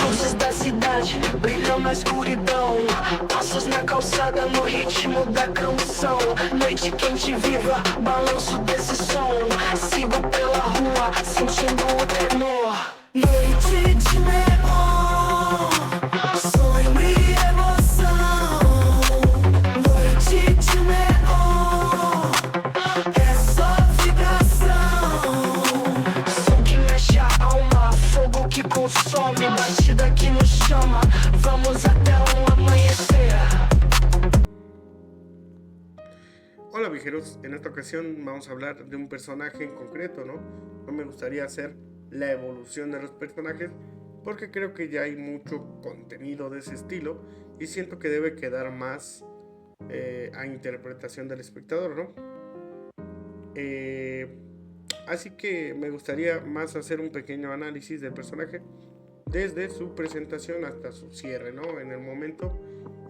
Luzes da cidade brilham na escuridão, passos na calçada no ritmo da canção. Noite quente viva, balanço desse som. Sigo pela rua, sentindo o tenor. Noite de neon, sonho e emoção. Noite de neon, é só vibração. Som que mexe a alma, fogo que consome, batida que nos chama. Vamos até o amanhecer. Hola viajeros, en esta ocasión vamos a hablar de un personaje en concreto, ¿no? No me gustaría hacer la evolución de los personajes porque creo que ya hay mucho contenido de ese estilo y siento que debe quedar más a interpretación del espectador, ¿no? Así que me gustaría más hacer un pequeño análisis del personaje desde su presentación hasta su cierre, ¿no? En el momento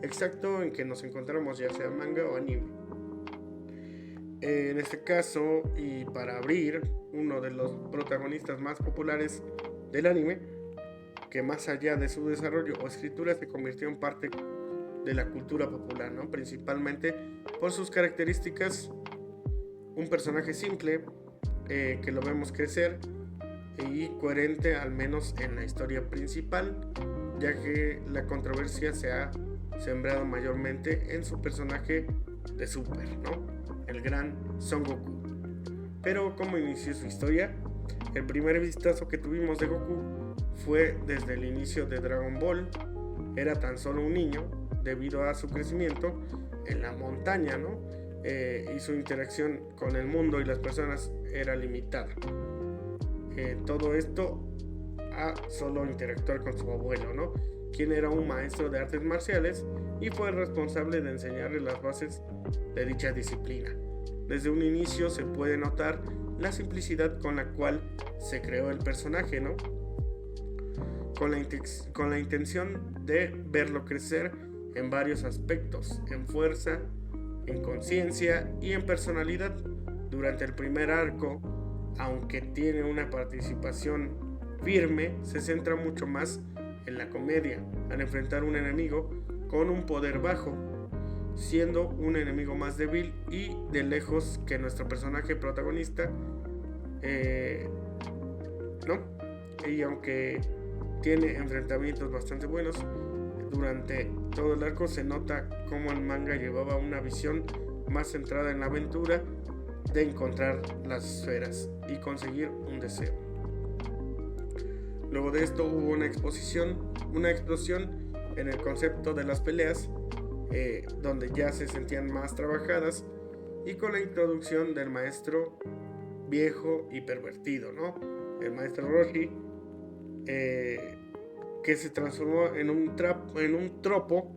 exacto en que nos encontramos, ya sea manga o anime. En este caso, y para abrir, uno de los protagonistas más populares del anime, que más allá de su desarrollo o escritura se convirtió en parte de la cultura popular, ¿no? Principalmente por sus características, un personaje simple, que lo vemos crecer y coherente al menos en la historia principal, ya que la controversia se ha sembrado mayormente en su personaje de Super, ¿no? El gran Son Goku. Pero ¿cómo inició su historia? El primer vistazo que tuvimos de Goku fue desde el inicio de Dragon Ball. Era tan solo un niño debido a su crecimiento en la montaña, ¿no? Y su interacción con el mundo y las personas era limitada. Todo esto a solo interactuar con su abuelo, ¿no? Quien era un maestro de artes marciales y fue responsable de enseñarle las bases de dicha disciplina. Desde un inicio se puede notar la simplicidad con la cual se creó el personaje, ¿no? Con la intención de verlo crecer en varios aspectos, en fuerza, en conciencia y en personalidad. Durante el primer arco, aunque tiene una participación firme, se centra mucho más en la comedia, al enfrentar un enemigo con un poder bajo, siendo un enemigo más débil y de lejos que nuestro personaje protagonista, ¿no? Y aunque tiene enfrentamientos bastante buenos, durante todo el arco se nota cómo el manga llevaba una visión más centrada en la aventura de encontrar las esferas y conseguir un deseo. Luego de esto hubo una explosión en el concepto de las peleas, donde ya se sentían más trabajadas, y con la introducción del maestro viejo y pervertido, ¿no? El maestro Roshi, que se transformó en un tropo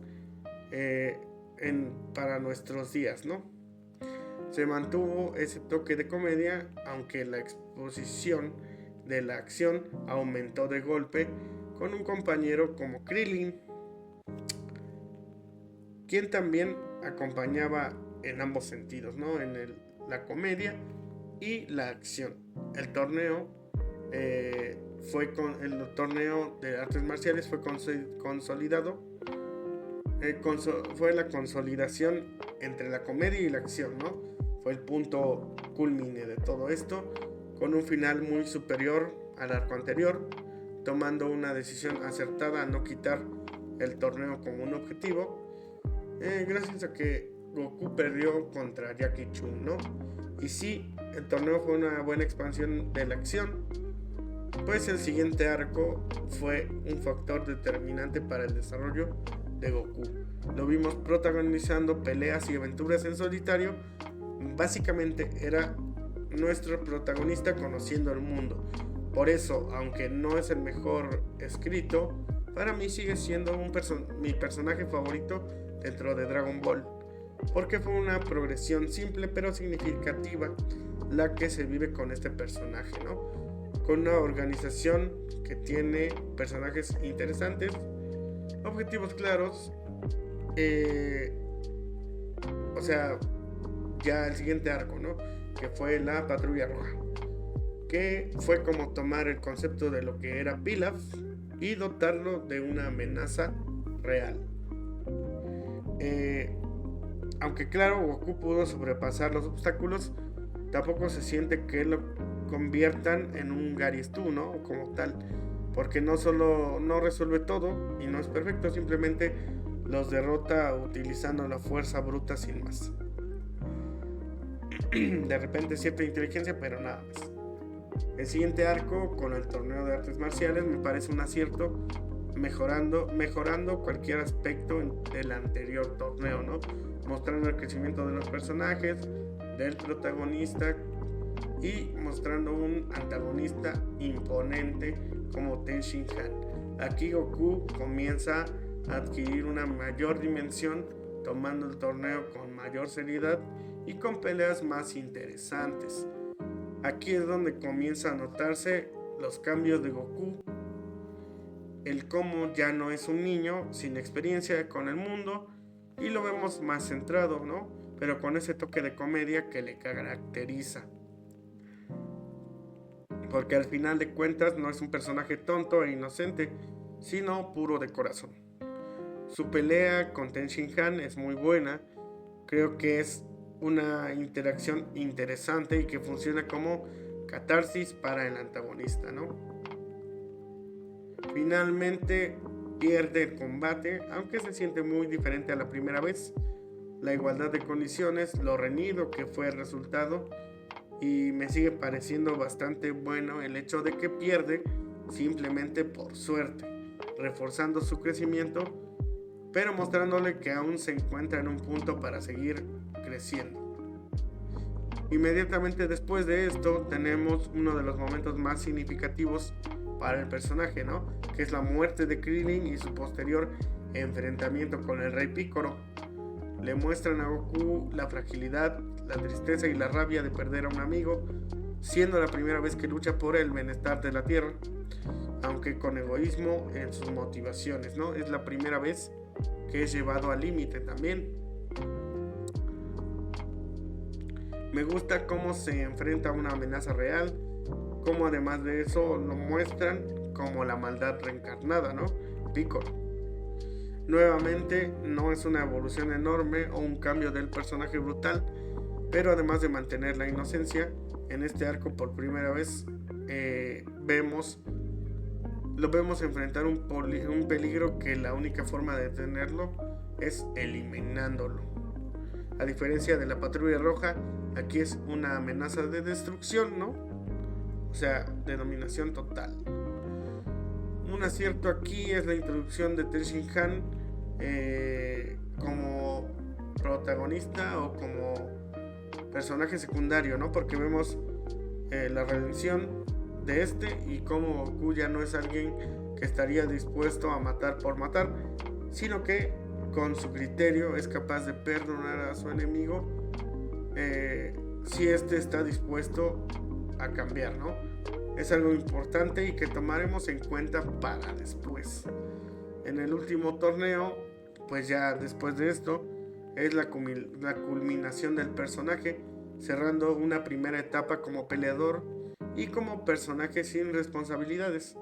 para nuestros días, ¿no? Se mantuvo ese toque de comedia, aunque la exposición de la acción aumentó de golpe con un compañero como Krillin, quien también acompañaba en ambos sentidos, ¿no? En la comedia y la acción. El torneo de artes marciales fue consolidado. Fue la consolidación entre la comedia y la acción, ¿no? Fue el punto culmine de todo esto, con un final muy superior al arco anterior, tomando una decisión acertada a no quitar el torneo como un objetivo, gracias a que Goku perdió contra Jackie Chun, ¿no? Y sí, el torneo fue una buena expansión de la acción, pues el siguiente arco fue un factor determinante para el desarrollo de Goku. Lo vimos protagonizando peleas y aventuras en solitario. Básicamente era nuestro protagonista conociendo el mundo. Por eso, aunque no es el mejor escrito, para mí sigue siendo mi personaje favorito dentro de Dragon Ball, porque fue una progresión simple pero significativa la que se vive con este personaje, ¿no? Con una organización que tiene personajes interesantes, objetivos claros, o sea, ya el siguiente arco, ¿no? que fue la Patrulla Roja, que fue como tomar el concepto de lo que era Pilaf y dotarlo de una amenaza real. Aunque claro, Goku pudo sobrepasar los obstáculos, tampoco se siente que lo conviertan en un Gary Stu, ¿no? Como tal, porque no solo no resuelve todo y no es perfecto, simplemente los derrota utilizando la fuerza bruta sin más. De repente cierta inteligencia, pero nada más. El siguiente arco con el torneo de artes marciales me parece un acierto, mejorando cualquier aspecto del anterior torneo, ¿no? Mostrando el crecimiento de los personajes, del protagonista y mostrando un antagonista imponente como Ten Shin Han. Aquí Goku comienza a adquirir una mayor dimensión, tomando el torneo con mayor seriedad y con peleas más interesantes. Aquí es donde comienza a notarse los cambios de Goku, el cómo ya no es un niño sin experiencia con el mundo y lo vemos más centrado, ¿no? Pero con ese toque de comedia que le caracteriza. Porque al final de cuentas no es un personaje tonto e inocente, sino puro de corazón. Su pelea con Ten Shin Han es muy buena, creo que es una interacción interesante y que funciona como catarsis para el antagonista, ¿no? Finalmente pierde el combate, aunque se siente muy diferente a la primera vez. La igualdad de condiciones, lo reñido que fue el resultado, y me sigue pareciendo bastante bueno el hecho de que pierde simplemente por suerte, reforzando su crecimiento, pero mostrándole que aún se encuentra en un punto para seguir creciendo. Inmediatamente después de esto tenemos uno de los momentos más significativos para el personaje, ¿no? Que es la muerte de Krillin y su posterior enfrentamiento con el Rey Piccolo. Le muestran a Goku la fragilidad, la tristeza y la rabia de perder a un amigo, siendo la primera vez que lucha por el bienestar de la Tierra, aunque con egoísmo en sus motivaciones, ¿no? Es la primera vez que es llevado al límite también. Me gusta cómo se enfrenta a una amenaza real, cómo además de eso lo muestran como la maldad reencarnada, ¿no? Piccolo. Nuevamente no es una evolución enorme o un cambio del personaje brutal, pero además de mantener la inocencia, en este arco por primera vez lo vemos enfrentar un peligro que la única forma de detenerlo es eliminándolo. A diferencia de la Patrulla Roja, aquí es una amenaza de destrucción, ¿no? O sea, de dominación total. Un acierto aquí es la introducción de Ten Shin Han como protagonista o como personaje secundario, ¿no? Porque vemos la redención de este y cómo Goku ya no es alguien que estaría dispuesto a matar por matar, sino que con su criterio es capaz de perdonar a su enemigo si éste está dispuesto a cambiar, ¿no? Es algo importante y que tomaremos en cuenta para después. En el último torneo, pues ya después de esto, es la culminación del personaje, cerrando una primera etapa como peleador y como personaje sin responsabilidades,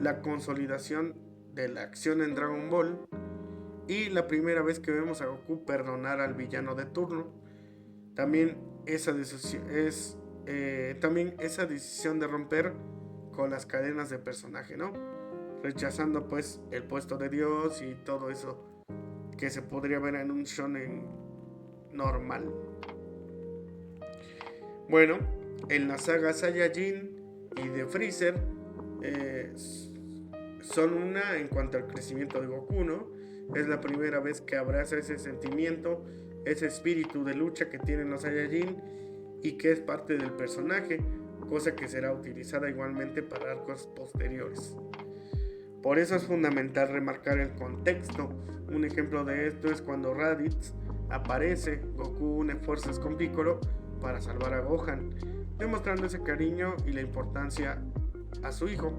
la consolidación de la acción en Dragon Ball y la primera vez que vemos a Goku perdonar al villano de turno. También esa decisión de romper con las cadenas de personaje, ¿no? Rechazando pues el puesto de Dios y todo eso que se podría ver en un shonen normal. Bueno, en la saga Saiyajin y de Freezer son una en cuanto al crecimiento de Goku, ¿no? Es la primera vez que abraza ese sentimiento, ese espíritu de lucha que tienen los Saiyajin y que es parte del personaje, cosa que será utilizada igualmente para arcos posteriores. Por eso es fundamental remarcar el contexto. Un ejemplo de esto es cuando Raditz aparece, Goku une fuerzas con Piccolo para salvar a Gohan, demostrando ese cariño y la importancia a su hijo,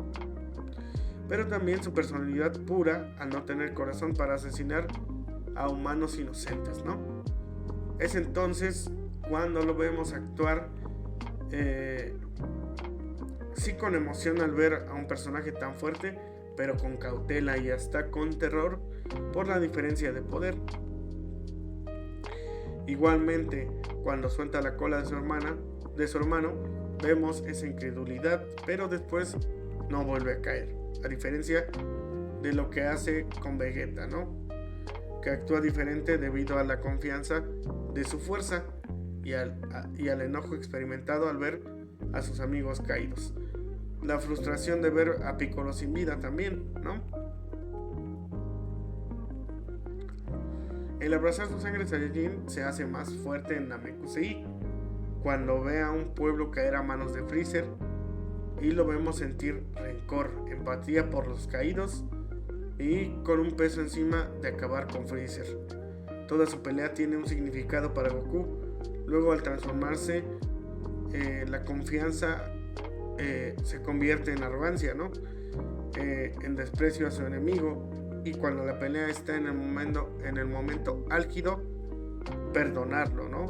pero también su personalidad pura al no tener corazón para asesinar a humanos inocentes, ¿no? Es entonces cuando lo vemos actuar Sí, con emoción al ver a un personaje tan fuerte, pero con cautela y hasta con terror por la diferencia de poder. Igualmente, cuando suelta la cola de su hermano, vemos esa incredulidad, pero después no vuelve a caer, a diferencia de lo que hace con Vegeta, ¿no? Que actúa diferente debido a la confianza de su fuerza y al enojo experimentado al ver a sus amigos caídos. La frustración de ver a Piccolo sin vida también, ¿no? El abrazar su sangre Saiyajin se hace más fuerte en Namekusei cuando ve a un pueblo caer a manos de Freezer y lo vemos sentir rencor, empatía por los caídos y con un peso encima de acabar con Freezer. Toda su pelea tiene un significado para Goku. Luego, al transformarse, la confianza se convierte en arrogancia, ¿no? En desprecio a su enemigo. Y cuando la pelea está en el momento álgido, perdonarlo, ¿no?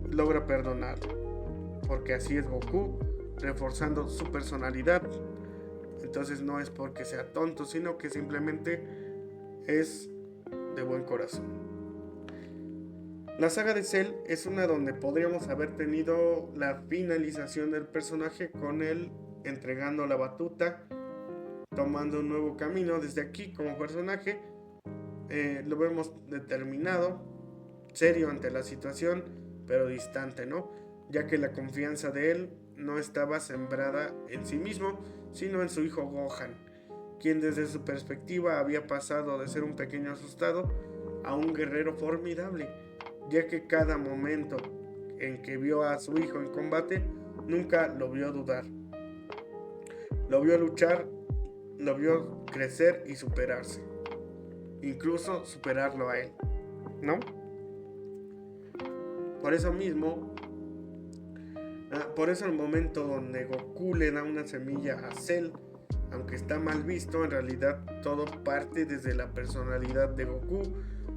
Logra perdonarlo, porque así es Goku, reforzando su personalidad. Entonces no es porque sea tonto, sino que simplemente es de buen corazón. La saga de Cell es una donde podríamos haber tenido la finalización del personaje con él entregando la batuta, tomando un nuevo camino. Desde aquí como personaje lo vemos determinado, serio ante la situación, pero distante, ¿no? Ya que la confianza de él no estaba sembrada en sí mismo, sino en su hijo Gohan, quien desde su perspectiva había pasado de ser un pequeño asustado a un guerrero formidable, ya que cada momento en que vio a su hijo en combate, nunca lo vio dudar. Lo vio luchar, lo vio crecer y superarse, incluso superarlo a él, ¿no? Por eso el momento donde Goku le da una semilla a Cell, aunque está mal visto, en realidad todo parte desde la personalidad de Goku,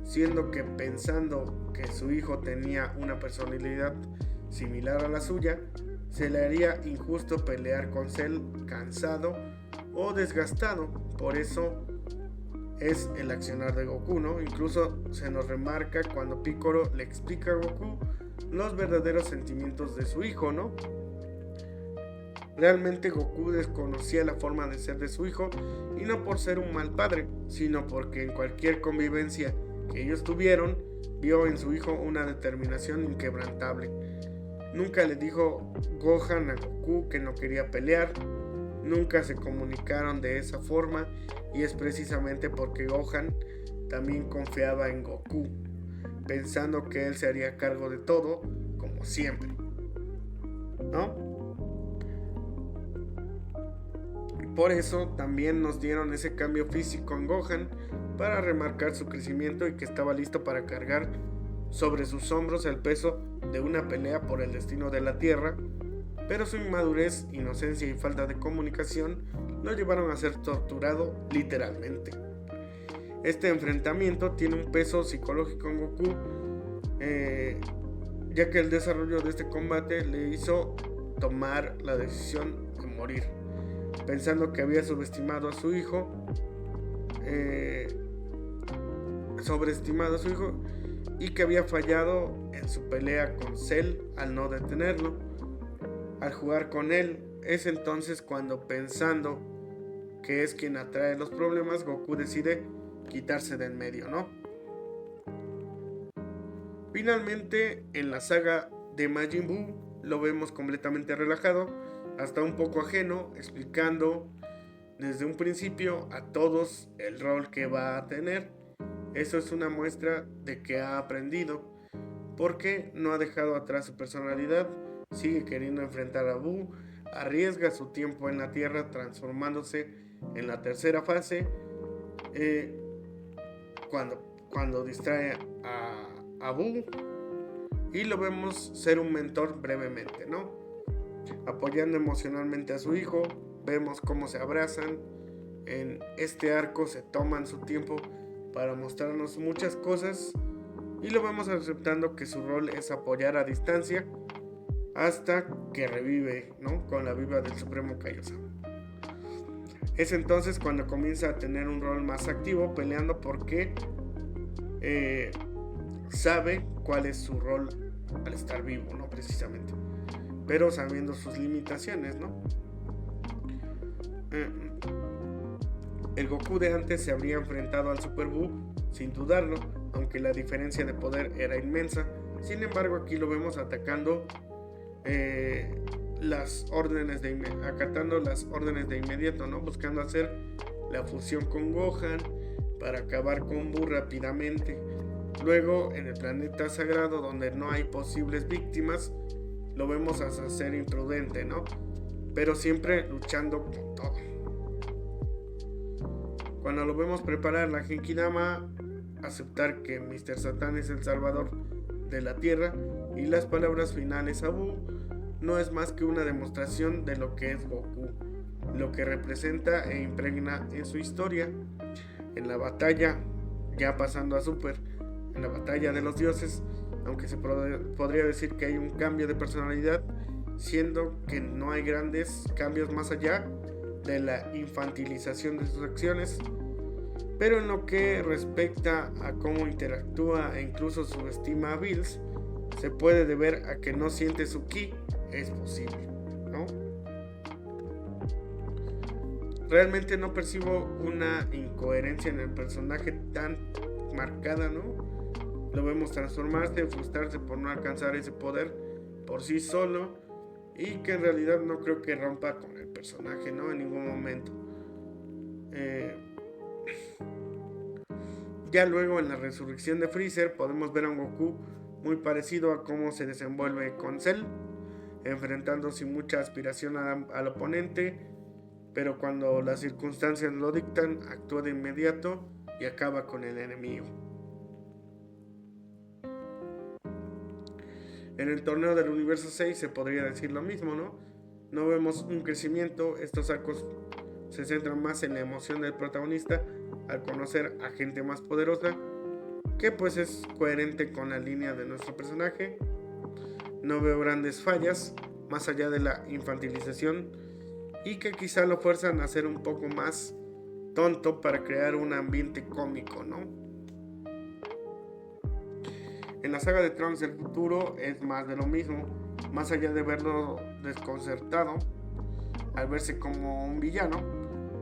siendo que pensando que su hijo tenía una personalidad similar a la suya, se le haría injusto pelear con Cell cansado o desgastado. Por eso es el accionar de Goku, ¿no? Incluso se nos remarca cuando Piccolo le explica a Goku los verdaderos sentimientos de su hijo, ¿no? Realmente Goku desconocía la forma de ser de su hijo, y no por ser un mal padre, sino porque en cualquier convivencia que ellos tuvieron, vio en su hijo una determinación inquebrantable. Nunca le dijo Gohan a Goku que no quería pelear, nunca se comunicaron de esa forma, y es precisamente porque Gohan también confiaba en Goku, pensando que él se haría cargo de todo, como siempre, ¿no? Por eso también nos dieron ese cambio físico en Gohan para remarcar su crecimiento y que estaba listo para cargar sobre sus hombros el peso de una pelea por el destino de la Tierra, pero su inmadurez, inocencia y falta de comunicación lo llevaron a ser torturado literalmente. Este enfrentamiento tiene un peso psicológico en Goku, ya que el desarrollo de este combate le hizo tomar la decisión de morir, pensando que había sobreestimado a su hijo y que había fallado en su pelea con Cell al no detenerlo. Al jugar con él, es entonces cuando, pensando que es quien atrae los problemas, Goku decide quitarse de en medio, ¿no? Finalmente, en la saga de Majin Buu, lo vemos completamente relajado, hasta un poco ajeno, explicando desde un principio a todos el rol que va a tener. Eso es una muestra de que ha aprendido, porque no ha dejado atrás su personalidad, sigue queriendo enfrentar a Buu, arriesga su tiempo en la Tierra transformándose en la tercera fase, cuando distrae a Buu, y lo vemos ser un mentor brevemente, ¿no? Apoyando emocionalmente a su hijo. Vemos cómo se abrazan. En este arco se toman su tiempo para mostrarnos muchas cosas, y lo vemos aceptando que su rol es apoyar a distancia hasta que revive, ¿no? Con la vida del Supremo Kaiosama. Es entonces cuando comienza a tener un rol más activo, peleando porque sabe cuál es su rol al estar vivo, ¿no? Precisamente. Pero sabiendo sus limitaciones, ¿no? El Goku de antes se habría enfrentado al Super Buu sin dudarlo, aunque la diferencia de poder era inmensa. Sin embargo, aquí lo vemos atacando acatando las órdenes de inmediato, ¿no? Buscando hacer la fusión con Gohan para acabar con Buu rápidamente. Luego, en el planeta sagrado, donde no hay posibles víctimas, lo vemos hasta ser imprudente, ¿no? Pero siempre luchando con todo. Cuando lo vemos preparar la Genkidama, aceptar que Mr. Satan es el salvador de la Tierra y las palabras finales a Buu, no es más que una demostración de lo que es Goku, lo que representa e impregna en su historia. En la batalla, ya pasando a Super, en la batalla de los dioses, aunque se podría decir que hay un cambio de personalidad, siendo que no hay grandes cambios más allá de la infantilización de sus acciones, pero en lo que respecta a cómo interactúa e incluso subestima a Bills, se puede deber a que no siente su ki. Es posible, ¿no? Realmente no percibo una incoherencia en el personaje tan marcada, ¿no? Lo vemos transformarse, frustrarse por no alcanzar ese poder por sí solo, y que en realidad no creo que rompa con el personaje, ¿no? En ningún momento. Ya luego en la resurrección de Freezer podemos ver a un Goku muy parecido a cómo se desenvuelve con Cell, enfrentando sin mucha aspiración al oponente, pero cuando las circunstancias lo dictan, actúa de inmediato y acaba con el enemigo. En el torneo del universo 6 se podría decir lo mismo, ¿no? No vemos un crecimiento, estos arcos se centran más en la emoción del protagonista al conocer a gente más poderosa, que pues es coherente con la línea de nuestro personaje. No veo grandes fallas, más allá de la infantilización, y que quizá lo fuerzan a ser un poco más tonto para crear un ambiente cómico, ¿no? En la saga de Trunks del futuro es más de lo mismo, más allá de verlo desconcertado al verse como un villano,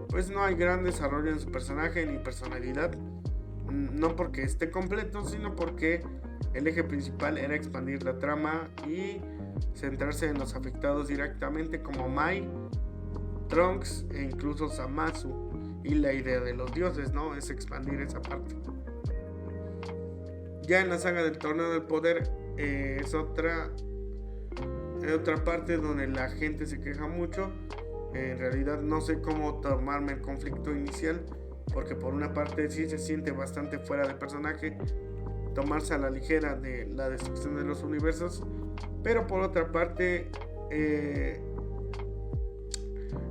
pues no hay gran desarrollo en su personaje ni personalidad, no porque esté completo, sino porque el eje principal era expandir la trama y centrarse en los afectados directamente como Mai, Trunks e incluso Zamasu, y la idea de los dioses, ¿no? Es expandir esa parte. Ya en la saga del torneo del poder es otra parte donde la gente se queja mucho. En realidad no sé cómo tomarme el conflicto inicial, porque por una parte sí se siente bastante fuera de personaje tomarse a la ligera de la destrucción de los universos, pero por otra parte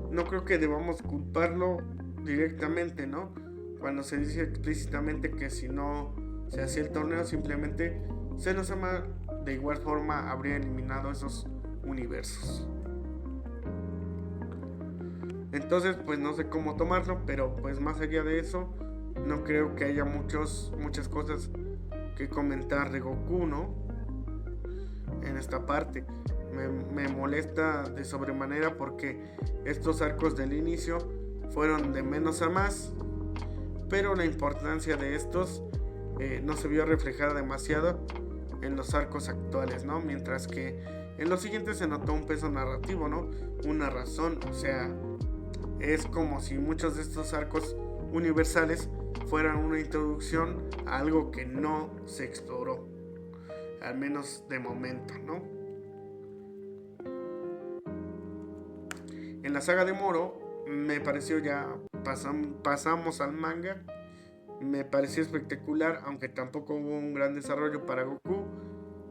no creo que debamos culparlo directamente, ¿no? Cuando se dice explícitamente que si no se hacía el torneo, simplemente Senosama de igual forma habría eliminado esos universos. Entonces pues no sé cómo tomarlo, pero pues más allá de eso no creo que haya muchas cosas que comentar de Goku, ¿no? En esta parte me molesta de sobremanera porque estos arcos del inicio fueron de menos a más, pero la importancia de estos no se vio reflejada demasiado en los arcos actuales, ¿no? Mientras que en los siguientes se notó un peso narrativo, ¿no? Una razón, o sea, es como si muchos de estos arcos universales fueran una introducción a algo que no se exploró, al menos de momento, ¿no? En la saga de Moro me pareció, ya pasamos al manga, me pareció espectacular, aunque tampoco hubo un gran desarrollo para Goku,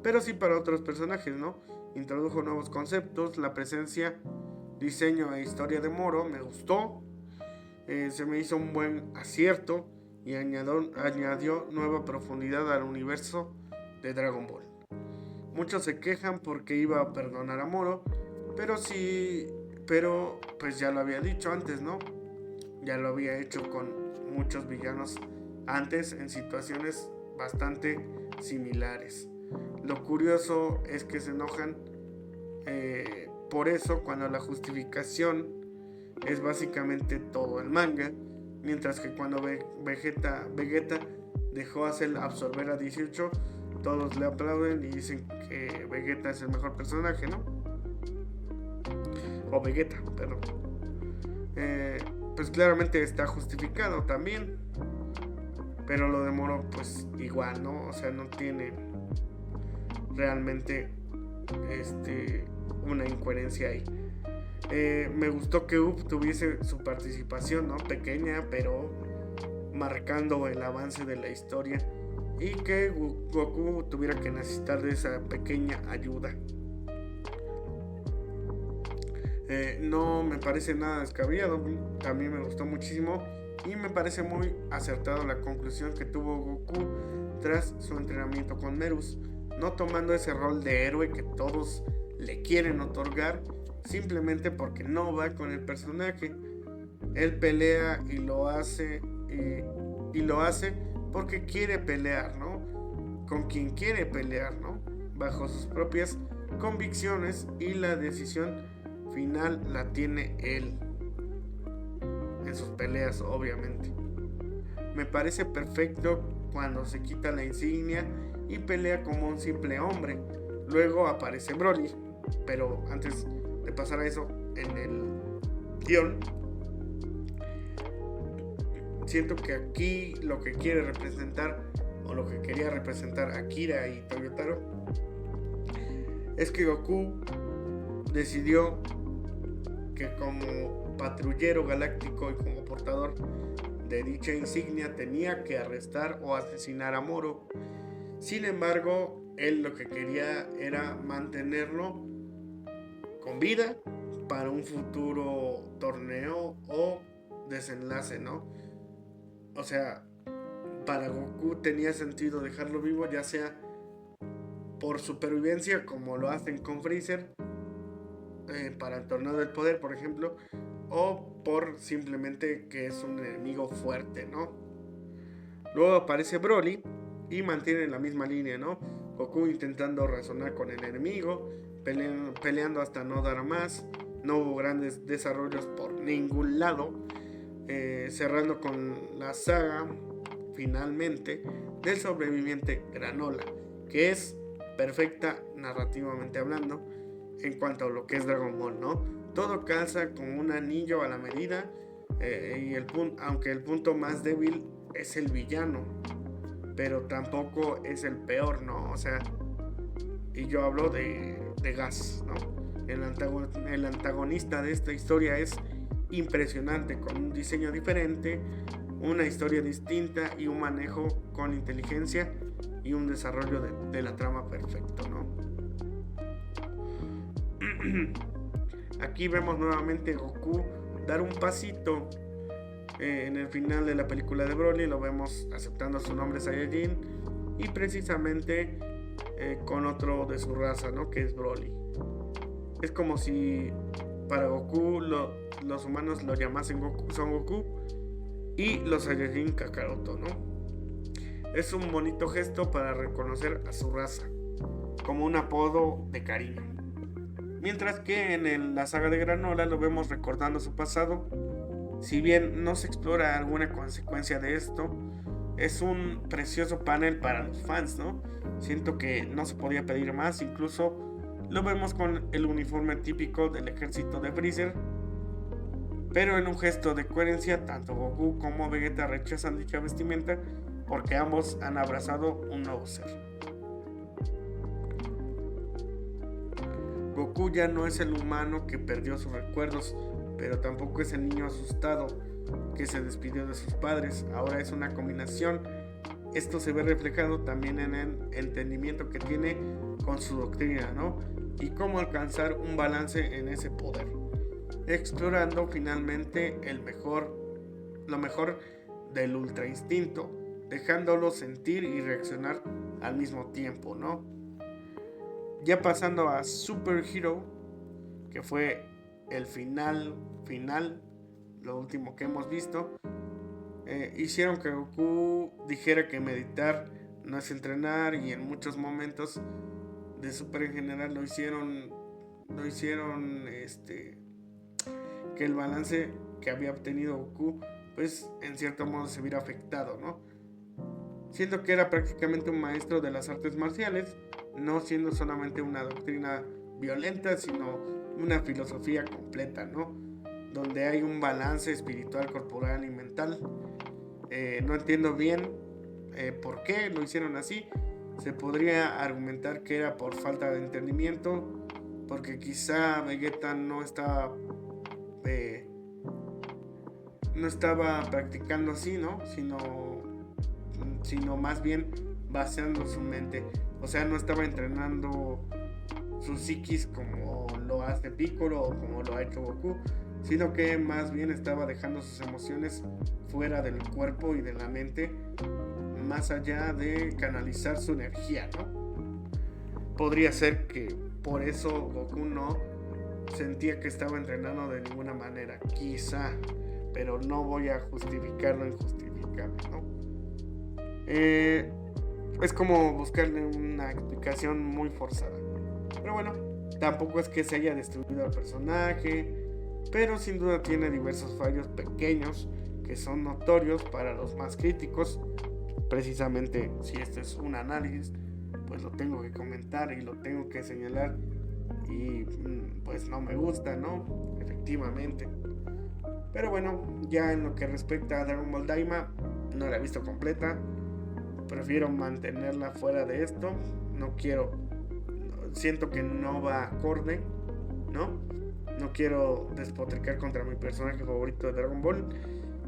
pero sí para otros personajes, ¿no? Introdujo nuevos conceptos, la presencia, diseño e historia de Moro me gustó, se me hizo un buen acierto y añadió nueva profundidad al universo de Dragon Ball. Muchos se quejan porque iba a perdonar a Moro, pero pues ya lo había dicho antes, ¿no? Ya lo había hecho con muchos villanos antes en situaciones bastante similares. Lo curioso es que se enojan por eso cuando la justificación es básicamente todo el manga, mientras que cuando Vegeta dejó hacer absorber a 18, todos le aplauden y dicen que Vegeta es el mejor personaje, ¿no? O Vegeta, perdón. Pues claramente está justificado también, pero lo de Moro pues igual, ¿no? O sea, no tiene realmente una incoherencia ahí. Me gustó que Up tuviese su participación, ¿no? Pequeña, pero marcando el avance de la historia, y que Goku tuviera que necesitar de esa pequeña ayuda. No me parece nada descabellado, también me gustó muchísimo y me parece muy acertado la conclusión que tuvo Goku tras su entrenamiento con Merus, no tomando ese rol de héroe que todos le quieren otorgar simplemente porque no va con el personaje. Él pelea y lo hace porque quiere pelear, ¿no? Con quien quiere pelear, ¿no? Bajo sus propias convicciones, y la decisión final la tiene él en sus peleas, obviamente. Me parece perfecto cuando se quita la insignia y pelea como un simple hombre. Luego aparece Broly, pero antes de pasar a eso, en el guión, siento que aquí lo que quiere representar, o lo que quería representar Akira y Toyotaro, es que Goku decidió que como patrullero galáctico y como portador de dicha insignia tenía que arrestar o asesinar a Moro. Sin embargo, él lo que quería era mantenerlo con vida para un futuro torneo o desenlace, ¿no? O sea, para Goku tenía sentido dejarlo vivo, ya sea por supervivencia, como lo hacen con Freezer para el torneo del poder, por ejemplo, o por simplemente que es un enemigo fuerte, ¿no? Luego aparece Broly y mantiene la misma línea, ¿no? Goku intentando razonar con el enemigo, peleando hasta no dar más. No hubo grandes desarrollos por ningún lado, cerrando con la saga finalmente del sobreviviente Granola, que es perfecta narrativamente hablando en cuanto a lo que es Dragon Ball, ¿no? Todo calza como un anillo a la medida, y aunque el punto más débil es el villano, pero tampoco es el peor, ¿no? O sea, y yo hablo de Gas, ¿no? El antagonista de esta historia es impresionante, con un diseño diferente, una historia distinta y un manejo con inteligencia y un desarrollo de la trama perfecto, ¿no? Aquí vemos nuevamente Goku dar un pasito en el final de la película de Broly. Lo vemos aceptando su nombre Saiyajin, y precisamente con otro de su raza, ¿no? Que es Broly. Es como si para Goku los humanos lo llamasen Son Goku y los Saiyajin Kakaroto, ¿no? Es un bonito gesto para reconocer a su raza como un apodo de cariño. Mientras que en la saga de Granola lo vemos recordando su pasado. Si bien no se explora alguna consecuencia de esto, es un precioso panel para los fans, ¿no? Siento que no se podía pedir más. Incluso lo vemos con el uniforme típico del ejército de Freezer, pero en un gesto de coherencia, tanto Goku como Vegeta rechazan dicha vestimenta porque ambos han abrazado un nuevo ser. Goku ya no es el humano que perdió sus recuerdos, pero tampoco es el niño asustado que se despidió de sus padres. Ahora es una combinación. Esto se ve reflejado también en el entendimiento que tiene con su doctrina, ¿no? Y cómo alcanzar un balance en ese poder, explorando finalmente lo mejor del ultra instinto, dejándolo sentir y reaccionar al mismo tiempo, ¿no? Ya pasando a Super Hero, que fue el final, lo último que hemos visto, hicieron que Goku dijera que meditar no es entrenar, y en muchos momentos de Super en general lo hicieron que el balance que había obtenido Goku, pues en cierto modo se viera afectado, ¿no? Siendo que era prácticamente un maestro de las artes marciales, no siendo solamente una doctrina violenta, sino una filosofía completa, ¿no? Donde hay un balance espiritual, corporal y mental. No entiendo bien por qué lo hicieron así. Se podría argumentar que era por falta de entendimiento, porque quizá Vegeta no estaba practicando así, ¿no? Sino más bien vaciando su mente. O sea, no estaba entrenando su psiquis como lo hace Piccolo o como lo ha hecho Goku, sino que más bien estaba dejando sus emociones fuera del cuerpo y de la mente, más allá de canalizar su energía, ¿no? Podría ser que por eso Goku no sentía que estaba entrenando de ninguna manera, quizá, pero no voy a justificar lo injustificable, ¿no? Es como buscarle una explicación muy forzada. Pero bueno, tampoco es que se haya destruido al personaje, pero sin duda tiene diversos fallos pequeños que son notorios para los más críticos. Precisamente, si este es un análisis, pues lo tengo que comentar y lo tengo que señalar, y pues no me gusta, ¿no? Efectivamente. Pero bueno, ya en lo que respecta a Dragon Ball Daima, no la he visto completa. Prefiero mantenerla fuera de esto. Siento que no va acorde, ¿no? No quiero despotricar contra mi personaje favorito de Dragon Ball.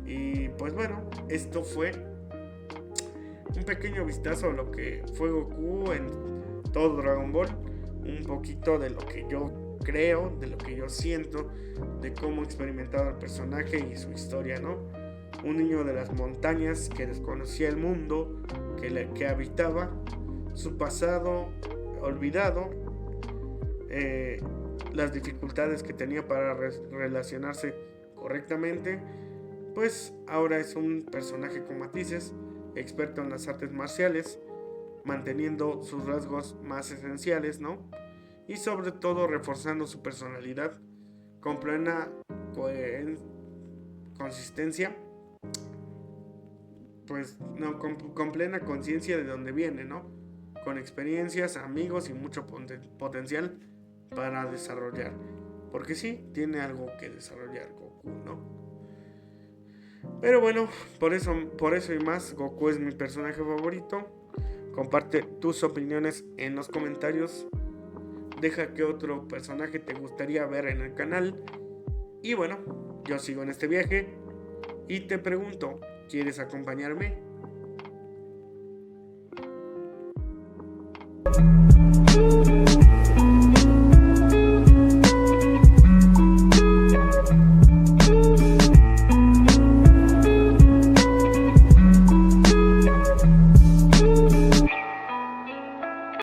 Y pues bueno, esto fue un pequeño vistazo a lo que fue Goku en todo Dragon Ball. Un poquito de lo que yo creo, de lo que yo siento, de cómo he experimentado el personaje y su historia, ¿no? Un niño de las montañas que desconocía el mundo que habitaba, su pasado olvidado, las dificultades que tenía para relacionarse correctamente. Pues ahora es un personaje con matices, experto en las artes marciales, manteniendo sus rasgos más esenciales, ¿no? Y sobre todo reforzando su personalidad con plena consistencia, pues no, con plena conciencia de dónde viene, ¿no? Con experiencias, amigos y mucho potencial para desarrollar. Porque sí, tiene algo que desarrollar Goku, ¿no? Pero bueno, por eso y más, Goku es mi personaje favorito. Comparte tus opiniones en los comentarios. Deja qué otro personaje te gustaría ver en el canal. Y bueno, yo sigo en este viaje y te pregunto, ¿quieres acompañarme?